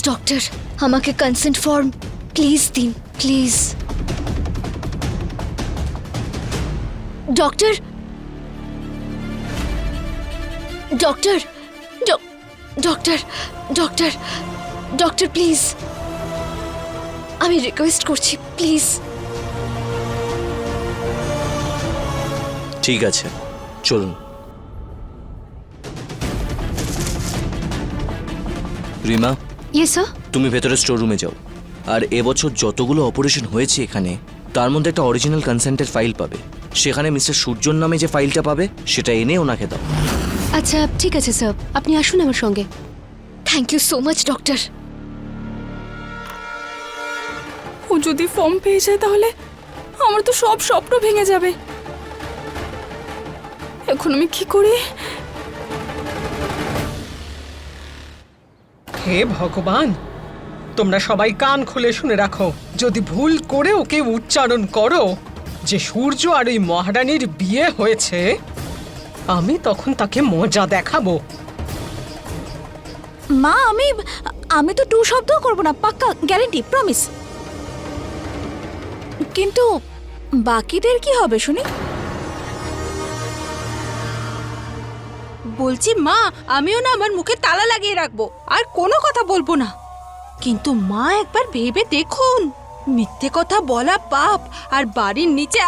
Doctor, আমাকে consent form please দিন, please. Doctor, doctor, doctor, doctor, doctor please, আমি request করছি প্লিজ। ঠিক আছে, চলুন। Rima, yes sir. তুমি ভেতরে স্টোর রুমে যাও, আর এবছর যতগুলো অপারেশন হয়েছে এখানে তার মধ্যে একটা অরিজিনাল কনসেন্টের ফাইল পাবে। সেখানে মিস্টার সূর্যর নামে যে ফাইলটা পাবে সেটা এনে ওনাকে দাও। আচ্ছা ঠিক আছে স্যার, আপনি আসুন আমার সঙ্গে। Thank you so much doctor. ও যদি ফর্ম পেয়ে যায় তাহলে আমার তো সব স্বপ্ন ভেঙে যাবে। এখন আমি কি করি? হে ভগবান, তোমরা সবাই কান খুলে শুনে রাখো। যদি ভুল করে ওকে উচ্চারণ করো যে সূর্য আর ওই মহারানীর বিয়ে হয়েছে, আমি তখন তাকে মজা দেখাবো। মা, আমি তো টু শব্দও করবো না, পাক্কা গ্যারেন্টি, প্রমিস। কিন্তু বাকিদের কি হবে শুনি? বলছি মা, আমিও না আমার মুখে তালা লাগিয়ে রাখবো আর কোনো কথা বলবো না। কিন্তু মা একবার ভেবে দেখুন, মিথ্যে কথা বলা পাপ, আর বাড়ির নিচে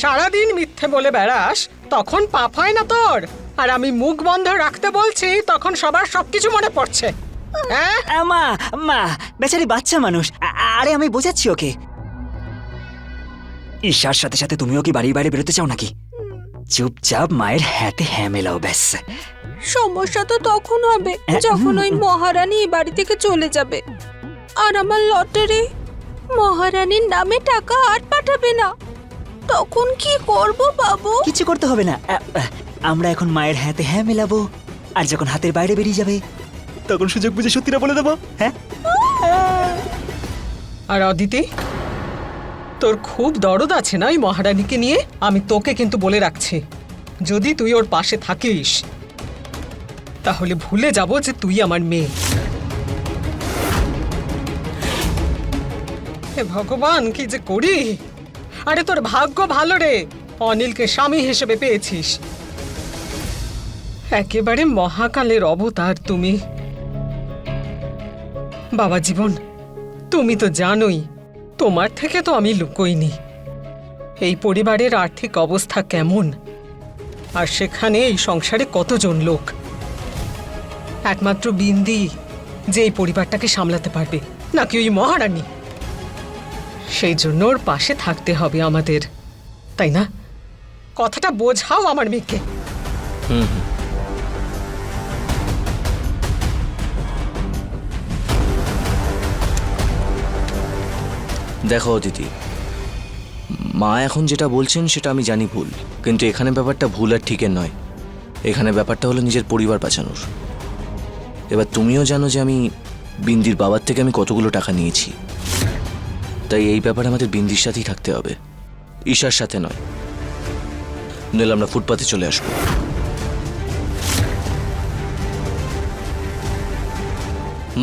সারাদিন মিথ্যে বলে বেড়াস, তখন পাপ হয় না তোর? আর আমি মুখ বন্ধ রাখতে বলছি, তখন সবার সবকিছু মনে পড়ছে। হ্যাঁ মা মা, বেচারি বাচ্চা মানুষ। আরে আমি বোঝাচ্ছি ওকে। ঈশার সাথে সাথে তুমিও কি বাড়ির বাইরে বেরোতে চাও নাকি? চুপচাপ মায়ের হাতে হ্যাঁ মেলাও, ব্যাস। সমস্যা তো তখন হবে যখন ওই মহারানী এই বাড়ি থেকে চলে যাবে, আর আমার লটারি মহারানীর নামে টাকা আর পাঠাবে না। তখন কি করব বাবু? কিছু করতে হবে না। আমরা এখন মায়ের হাতে হ্যাঁ মেলাবো, আর যখন হাতের বাইরে বেরিয়ে যাবে তখন সুযোগ বুঝে সত্যিটা বলে দেবো। হ্যাঁ। আর অদিতি, তোর খুব দরদ আছে না এই মহারানীকে নিয়ে। আমি তোকে কিন্তু বলে রাখছি, যদি তুই ওর পাশে থাকিস তাহলে ভুলে যাব যে তুই আমার মেয়ে। হে ভগবান, কি যে করি। আরে তোর ভাগ্য ভালো রে, অনিলকে স্বামী হিসেবে পেয়েছিস। একেবারে মহাকালের অবতার তুমি। বাবা জীবন, তুমি তো জানোই, তোমার থেকে তো আমি লুকোইনি এই পরিবারের আর্থিক অবস্থা কেমন, আর সেখানে এই সংসারে কতজন লোক। একমাত্র বিন্দি যে এই পরিবারটাকে সামলাতে পারবে, নাকি ওই মহারানী? সেই জন্য ওর পাশে থাকতে হবে আমাদের, তাই না? কথাটা বোঝাও আমার মেয়েকে। দেখো অদিতি, মা এখন যেটা বলছেন সেটা আমি জানি ভুল, কিন্তু এখানে ব্যাপারটা ভুল আর ঠিকের নয়। এখানে ব্যাপারটা হলো নিজের পরিবার বাঁচানোর। এবার তুমিও জানো যে আমি বিন্দির বাবার থেকে আমি কতগুলো টাকা নিয়েছি, তাই এই ব্যাপারে আমাদের বিন্দির সাথেই থাকতে হবে, ঈশার সাথে নয়। নইলে আমরা ফুটপাতে চলে আসবো।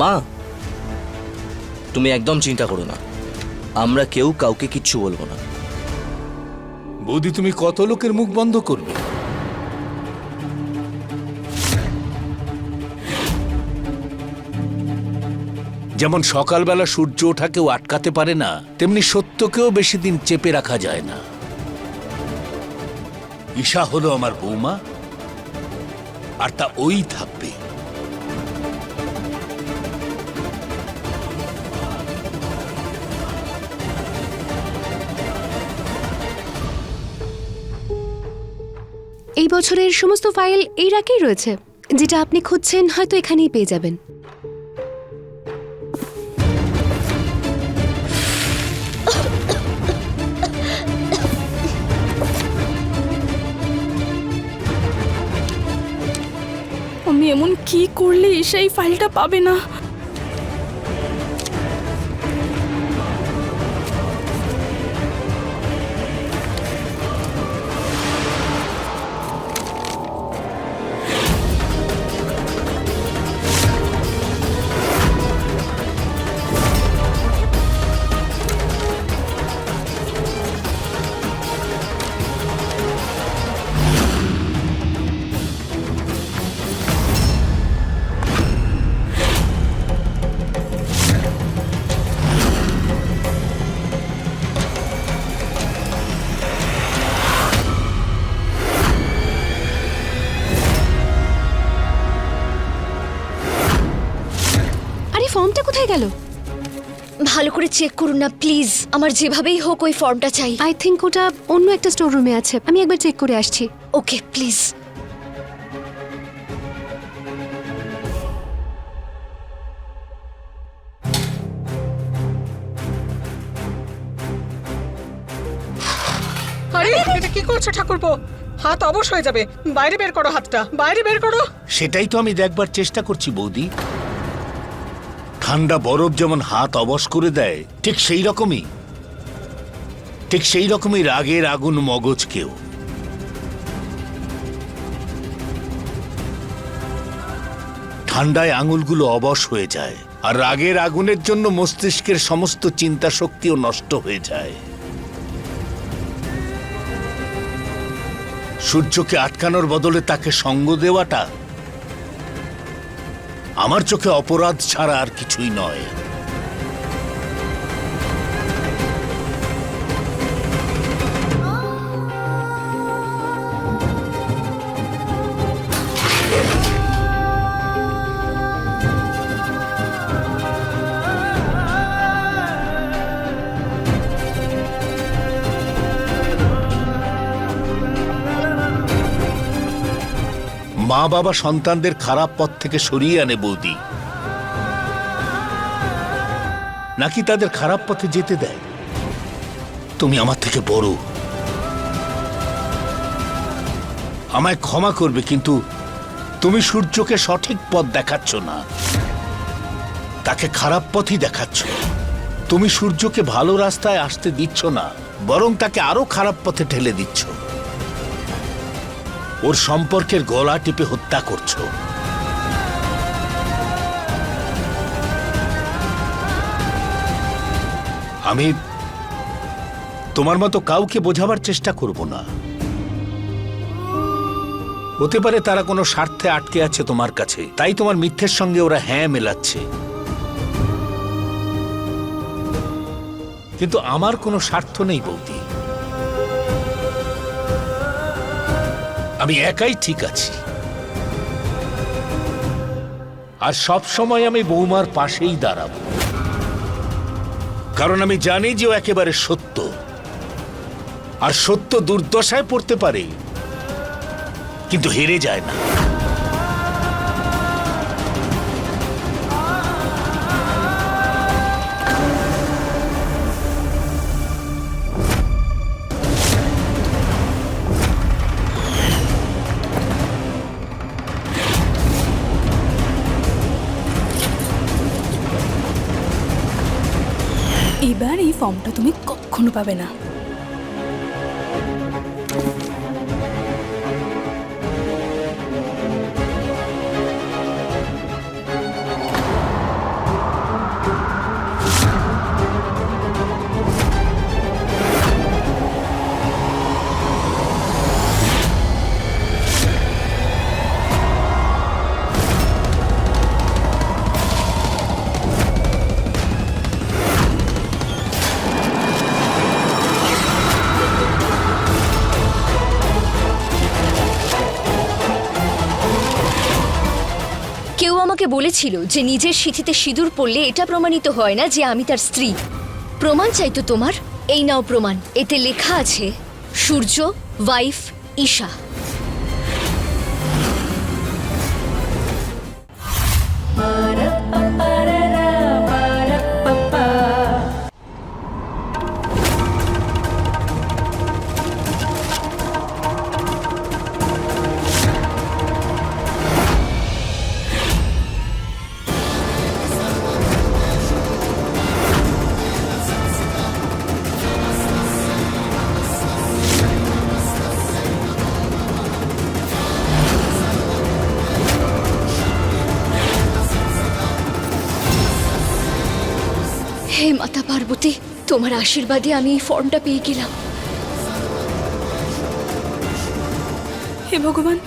মা, তুমি একদম চিন্তা করো না, আমরা কেউ কাউকে কিচ্ছু বলবো না। বৌদি, তুমি কত লোকের মুখ বন্ধ করবে? যেমন সকালবেলা সূর্য ওঠা কেউ আটকাতে পারে না, তেমনি সত্যকেও বেশি দিন চেপে রাখা যায় না। ঈশা হলো আমার বৌমা, আর তা ওই থাকবে। এই বছরের সমস্ত ফাইল এই রাখেই রয়েছে। যেটা আপনি খুঁজছেন হয়তো এখানেই পেয়ে যাবেন। আমি এমন কি করলে সেই ফাইলটা পাবে না? এই ফর্মটা কোথায় গেল? ভালো করে চেক করুন না প্লিজ, আমার যেভাবেই হোক ওই ফর্মটা চাই। আই থিঙ্ক ওটা অন্য একটা স্টোর রুমে আছে, আমি একবার চেক করে আসছি। Okay please. আরে এটা কি করছো ঠাকুরপো? হাত অবশ হয়ে যাবে, বাইরে বের করো হাতটা, বাইরে বের করো। সেটাই তো আমি দেখবার চেষ্টা করছি বৌদি। ঠান্ডা বরফ যেমন হাত অবশ করে দেয়, ঠিক সেই রকমই রাগের আগুন মগজকেও। ঠান্ডায় আঙুলগুলো অবশ হয়ে যায়, আর রাগের আগুনের জন্য মস্তিষ্কের সমস্ত চিন্তা শক্তিও নষ্ট হয়ে যায়। সূর্যকে আটকানোর বদলে তাকে সঙ্গ দেওয়াটা আমার চোখে অপরাধ ছাড়া আর কিছুই নয়। মা বাবা সন্তানদের খারাপ পথ থেকে সরিয়ে আনে বৌদি, নাকি তাদের খারাপ পথে যেতে দেয়? তুমি আমার থেকে বড়, আমায় ক্ষমা করবে, কিন্তু তুমি সূর্যকে সঠিক পথ দেখাচ্ছ না, তাকে খারাপ পথই দেখাচ্ছ। তুমি সূর্যকে ভালো রাস্তায় আসতে দিচ্ছ না, বরং তাকে আরো খারাপ পথে ঠেলে দিচ্ছ। ওর সম্পর্কের গলা টিপে হত্যা করছো। আমি তোমার মতো কাউকে বোঝাবার চেষ্টা করব না। হতে পারে তারা কোনো স্বার্থে আটকে আছে তোমার কাছে, তাই তোমার মিথ্যের সঙ্গে ওরা হ্যাঁ মেলাচ্ছে। কিন্তু আমার কোনো স্বার্থ নেই বৌদি, আমি একাই ঠিক আছি। আর সব সময় আমি বৌমার পাশেই দাঁড়াবো, কারণ আমি জানি যে ও একেবারে সত্য, আর সত্য দুর্দশায় পড়তে পারে কিন্তু হেরে যায় না। এবার এই ফর্মটা তুমি কখনো পাবে না। কেউ আমাকে বলেছিল যে নিজের সিঁথিতে সিঁদুর পরলে এটা প্রমাণিত হয় না যে আমি তার স্ত্রী। প্রমাণ চাই তো তোমার? এই নাও প্রমাণ। এতে লেখা আছে সূর্য ওয়াইফ ঈশা। হে মাতা পার্বতী, তোমার আশীর্বাদে আমি এই ফর্মটা পেয়ে গেলাম। হে ভগবান,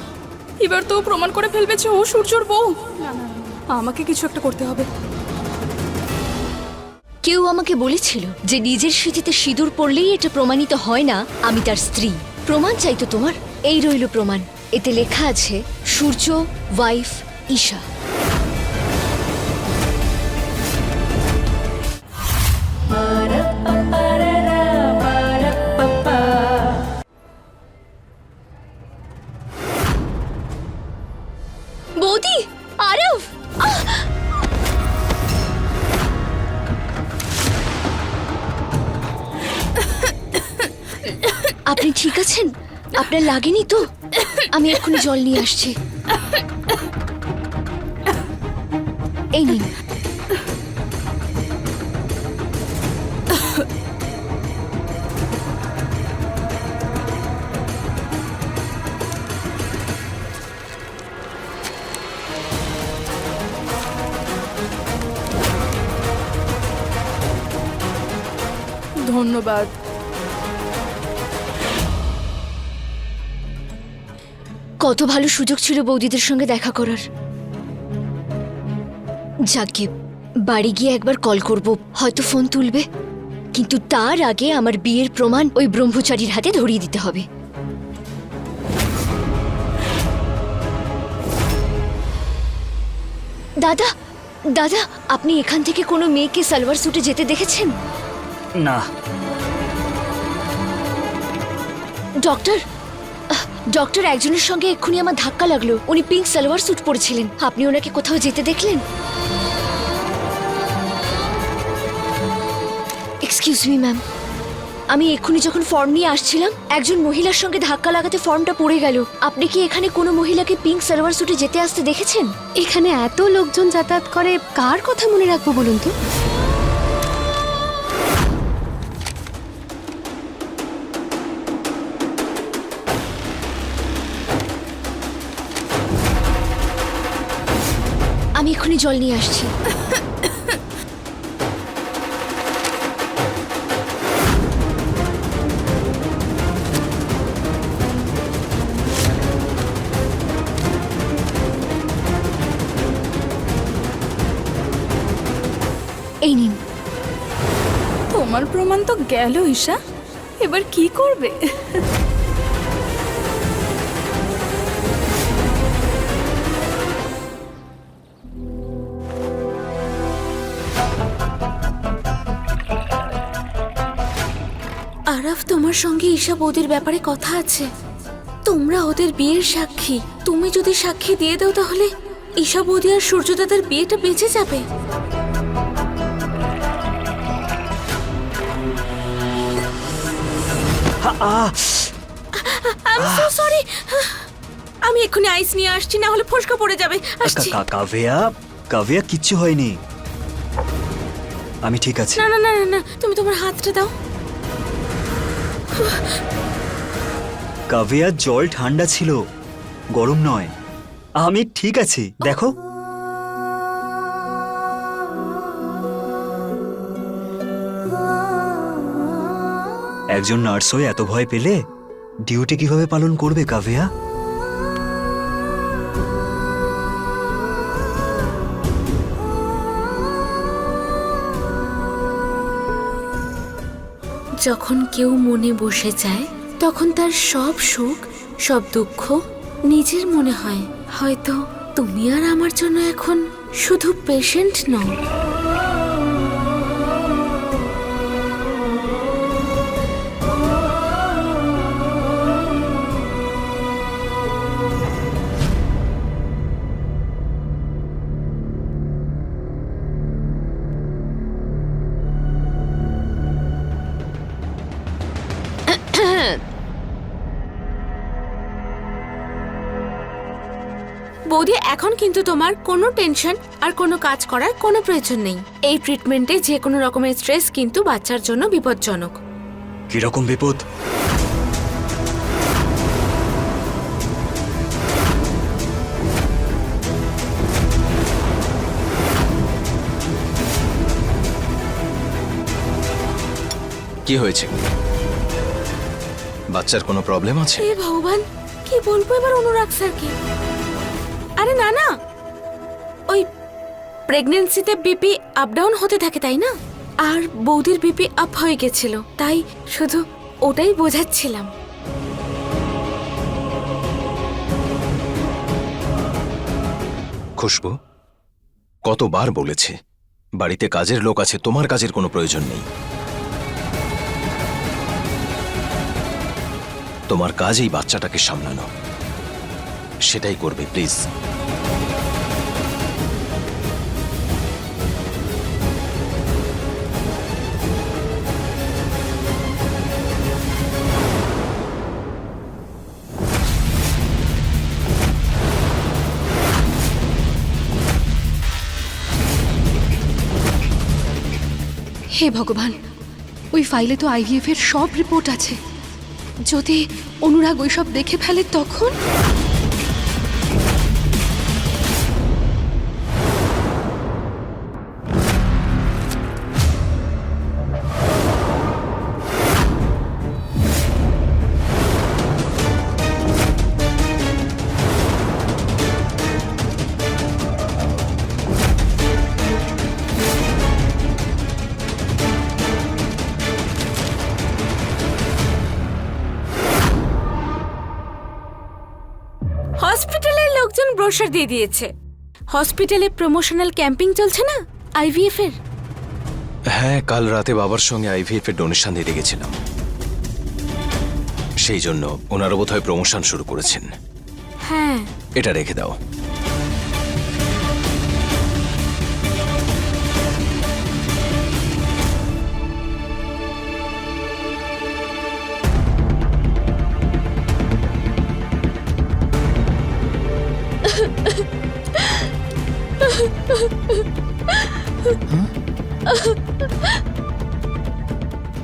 এবার তো ও প্রমাণ করে ফেলবে যে ও সূর্যর বউ। আমাকে কিছু একটা করতে হবে। কেউ আমাকে বলেছিল যে নিজের সিঁথিতে সিঁদুর পরলেই এটা প্রমাণিত হয় না আমি তার স্ত্রী। প্রমাণ চাই তো তোমার? এই রইল প্রমাণ। এতে লেখা আছে সূর্য ওয়াইফ ঈশা। আপনি ঠিক আছেন? আপনার লাগেনি তো? আমি এক্ষুনি জল নিয়ে আসছি। এই নিন। ধন্যবাদ। কত ভালো সুযোগ ছিল বৌদিদের সঙ্গে দেখা করার। যাকে বাড়ি গিয়ে একবার কল করব, হয়তো ফোন তুলবে। কিন্তু তার আগে আমার বিয়ের প্রমাণ ওই ব্রহ্মচারীর হাতে ধরিয়ে দিতে হবে। দাদা, দাদা, আপনি এখান থেকে কোনো মেয়েকে সালোয়ার স্যুটে যেতে দেখেছেন? না, ডক্টর, ডক্টর, একজনের সঙ্গে এক্ষুনি আমার ধাক্কা লাগলো। উনি পিঙ্ক সালোয়ার স্যুট পরেছিলেন। আপনি ওনাকে কোথাও যেতে দেখলেন? এক্সকিউজ মি ম্যাম, আমি এক্ষুনি যখন ফর্ম নিয়ে আসছিলাম একজন মহিলার সঙ্গে ধাক্কা লাগাতে ফর্মটা পড়ে গেল। আপনি কি এখানে কোনো মহিলাকে পিঙ্ক সালোয়ার স্যুটে যেতে আসতে দেখেছেন? এখানে এত লোকজন যাতায়াত করে, কার কথা মনে রাখবো বলুন তো? আমি এক্ষুনি জল নিয়ে আসছি। এই নিন। তোমার প্রমাণ তো গেল ঈশা, এবার কি করবে? আরাফ, তোমার সঙ্গে ঈশা বৌদির ব্যাপারে কথা আছে। তোমরা ওদের বিয়ের সাক্ষী। তুমি যদি সাক্ষী দিয়ে দাও তাহলে ঈশা বৌদি আর সূর্যদাদার বিয়েটা বেঁচে যাবে। আমি সো সরি। আমি এক্ষুনি আইস নিয়ে আসছি, না হলে ফসকা পড়ে যাবে। আসছি। কাভিয়া, কাভিয়া কিচ্ছু হয়নি, আমি ঠিক আছি। না না না না না, তুমি তোমার হাতটা দাও। কাভিয়া, জল ঠান্ডা ছিল, গরম নয়। আমি ঠিক আছি, দেখো। একজন নার্স হয়ে এত ভয় পেলে ডিউটি কিভাবে পালন করবে কাভিয়া? যখন কেউ মনে বসে যায় তখন তার সব সুখ, সব দুঃখ নিজের মনে হয়। হয়তো তুমি আর আমার জন্য এখন শুধু পেশেন্ট নও। বৌদি, এখন কিন্তু তোমার কোনো টেনশন আর কোনো কাজ করার কোনো প্রয়োজন নেই। এই ট্রিটমেন্টে যে কোনো রকমের স্ট্রেস কিন্তু বাচ্চার জন্য বিপজ্জনক। কিরকম বিপদ? কি হয়েছে? বাচ্চার কোনো প্রবলেম আছে? হে ভগবান, কি বলবো এবার অনুরাগ স্যারকে? আরে না না, ওই প্রেগন্যান্সিতে বিপি আপ ডাউন হতে থাকে, তাই না? আর বৌদির বিপি আপ হয়ে গেছিল, তাই শুধু ওটাই বোঝাচ্ছিলাম। খুশবু, কতবার বলেছে বাড়িতে কাজের লোক আছে, তোমার কাজের কোনো প্রয়োজন নেই। তোমার কাজ এই বাচ্চাটাকে সামলানো, সেটাই করবে প্লিজ। হে ভগবান, ওই ফাইলে তো আইভিএফ এর সব রিপোর্ট আছে। যদি অনুরাগ ওইসব দেখে ফেলে তখন? হসপিটালের লোকজন ব্রোশার দিয়ে দিয়েছে। হসপিটালে প্রমোশনাল ক্যাম্পিং চলছে না আইভিএফ এর। হ্যাঁ, কাল রাতে বাবার সঙ্গে আইভিএফ এর ডোনেশন দিতে গেছিলাম। সেই জন্য ওনারা বোধহয় প্রমোশন শুরু করেছেন। হ্যাঁ, এটা রেখে দাও।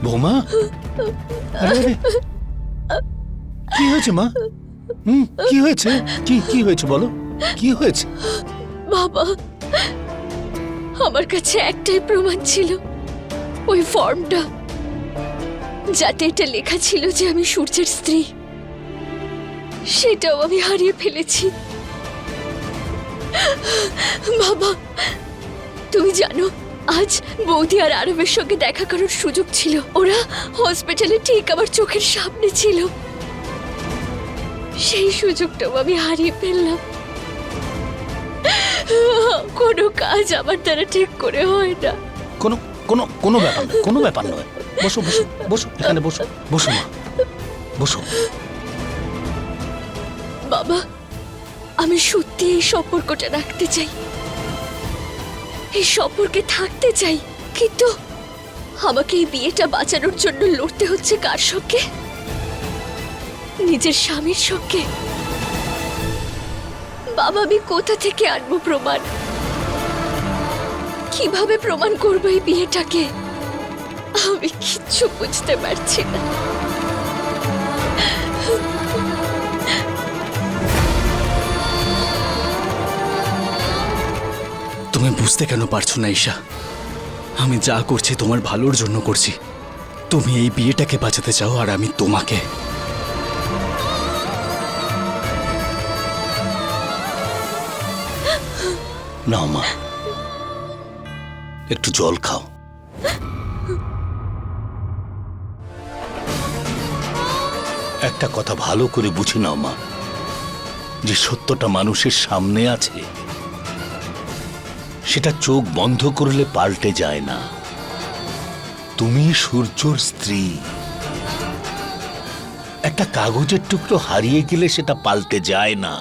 বৌমা, আরে আরে, কি হয়েছে মা? কি হয়েছে? কি হয়েছে বলো, কি হয়েছে? বাবা, আমার কাছে একটাই প্রমাণ ছিল, ওই ফর্মটা, যাতে এটা লেখা ছিল যে আমি সূর্যের স্ত্রী। সেটাও আমি হারিয়ে ফেলেছি। বাবা, তুমি জানো, আজ বৌদি আর আরবের সঙ্গে দেখা করার সুযোগ ছিল। ওরা হসপিটালে ঠিক আমার চোখের সামনে ছিল। সেই সুযোগটাও আমি হারিয়ে ফেললাম। কোনো কাজ আমার দ্বারা ঠিক করে হয় না। কোনো কোনো কোনো ব্যাপার নয়, কোনো ব্যাপার নয়। বসো বসো বসো, এখানে বসো, বসো মা, বসো। বাবা, আমি সত্যি এই সম্পর্কটা রাখতে চাই, এই সম্পর্কে থাকতে চাই, কিন্তু আমাকে এই বিয়েটা বাঁচানোর জন্য লড়তে হচ্ছে কার সঙ্গে? নিজের স্বামীর সঙ্গে। বাবা, আমি কোথা থেকে আনবো প্রমাণ? কিভাবে প্রমাণ করবো এই বিয়েটাকে? আমি কিচ্ছু বুঝতে পারছি না। তুমি বুঝতে কেন পারছো না ঈশা? আমি যা করছি তোমার ভালোর জন্য করছি। তুমি এই বিয়েটাকে বাঁচাতে চাও আর আমি তোমাকে। নাও মা, একটু জল খাও। একটা কথা ভালো করে বুঝে নাও মা, যে সত্যটা মানুষের সামনে আছে, সেটা চোখ বন্ধ করলে পাল্টে যায় না। তুমি সূর্যর স্ত্রী। একটা কাগজের টুকরো হারিয়ে গেলে সেটা পাল্টে যায় না।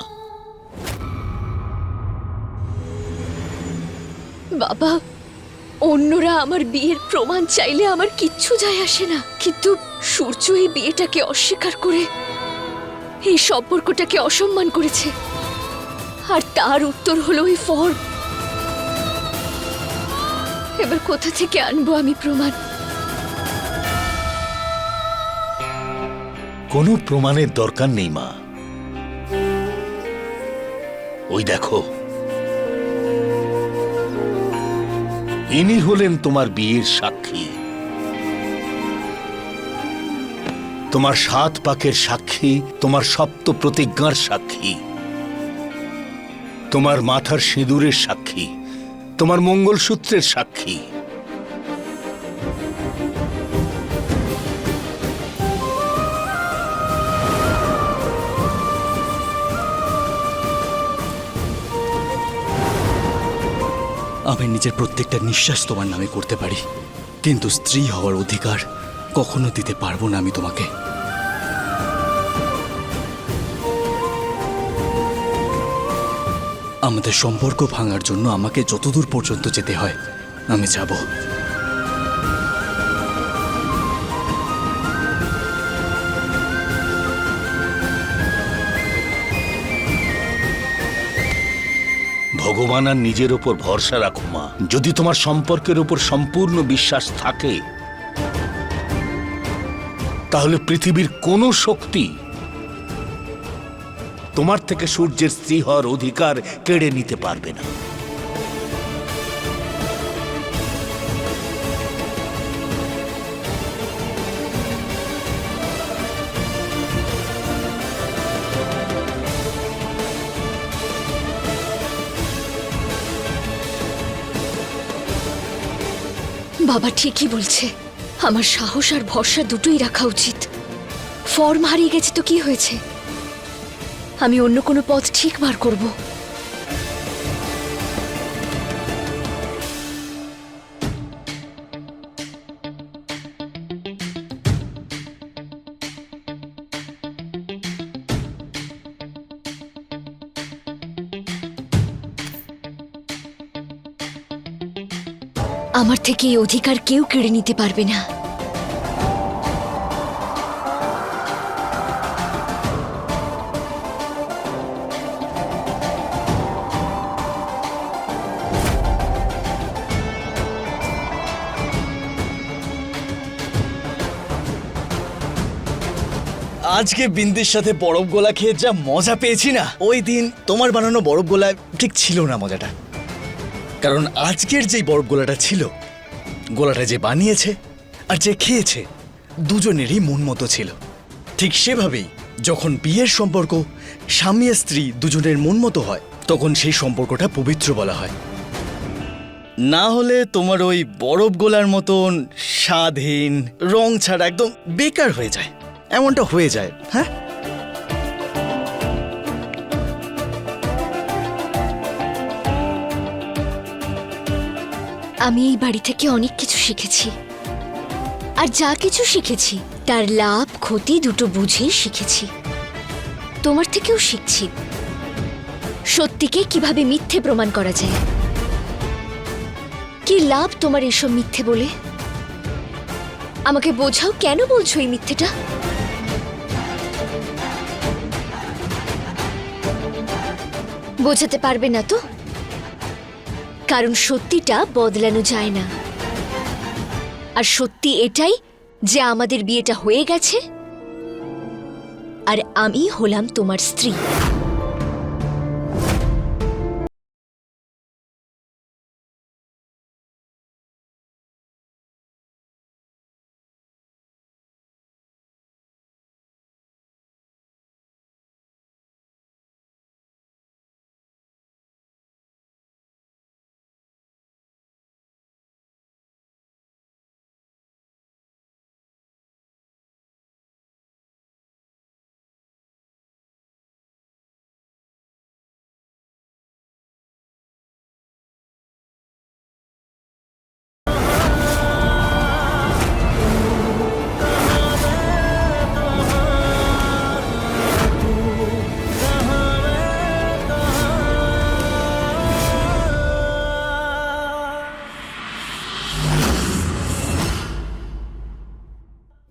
বাবা, অন্যরা আমার বিয়ের প্রমাণ চাইলে আমার কিচ্ছু যায় আসে না, কিন্তু সূর্য এই বিয়েটাকে অস্বীকার করে এই সম্পর্কটাকে অসম্মান করেছে, আর তার উত্তর হলো এই ফর্ম। এবার কোথা থেকে আনবো আমি প্রমাণ? কোনো প্রমাণের দরকার নেই মা। ওই দেখো, ইনি হলেন তোমার বিয়ের সাক্ষী, তোমার 7 পাকের সাক্ষী, তোমার সপ্ত প্রতিজ্ঞার সাক্ষী, তোমার মাথার সিঁদুরের সাক্ষী, তোমার মঙ্গলসূত্রের সাক্ষী। আমি নিজের প্রত্যেকটা নিঃশ্বাস তোমার নামে করতে পারি, কিন্তু স্ত্রী হওয়ার অধিকার কখনো দিতে পারবো না আমি তোমাকে। আমাদের সম্পর্ক ভাঙার জন্য আমাকে যতদূর পর্যন্ত যেতে হয় আমি যাব। ভগবান আর নিজের ওপর ভরসা রাখো মা। যদি তোমার সম্পর্কের ওপর সম্পূর্ণ বিশ্বাস থাকে তাহলে পৃথিবীর কোনো শক্তি তোমার থেকে সূর্যের স্ত্রী হওয়ার অধিকার কেড়ে নিতে পারবে না। বাবা ঠিকই বলছে, আমার সাহস আর ভরসা দুটোই রাখা উচিত। ফর্ম হারিয়ে গেছে তো কি হয়েছে, আমি অন্য কোনো পথ ঠিক বার করব। আমার থেকে এই অধিকার কেউ কেড়ে নিতে পারবে না। আজকে বিন্দির সাথে বরফ গোলা খেয়ে যা মজা পেয়েছি না, ওই দিন তোমার বানানো বরফ গোলা ঠিক ছিল না মজাটা। কারণ আজকের যেই বরফ গোলাটা ছিল, গোলাটা যে বানিয়েছে আর যে খেয়েছে দুজনেরই মন মতো ছিল। ঠিক সেভাবেই যখন বিয়ের সম্পর্ক স্বামী আর স্ত্রী দুজনের মন মতো হয়, তখন সেই সম্পর্কটা পবিত্র বলা হয়। না হলে তোমার ওই বরফ গোলার মতন স্বাদহীন, রং ছাড়া একদম বেকার হয়ে যায়। এমনটা হয়ে যায়। হ্যাঁ, আমি এই বাড়ি থেকে অনেক কিছু শিখেছি, আর যা কিছু শিখেছি তার লাভ ক্ষতি দুটো বুঝেই শিখেছি। তোমার থেকেও শিখছি সত্যিকে কিভাবে মিথ্যে প্রমাণ করা যায়। কি লাভ তোমার এসব মিথ্যে বলে? আমাকে বোঝাও, কেন বলছো এই মিথ্যেটা? বোঝাতে পারবে না তো, কারণ সত্যিটা বদলানো যায় না। আর সত্যি এটাই যে আমাদের বিয়েটা হয়ে গেছে আর আমি হলাম তোমার স্ত্রী।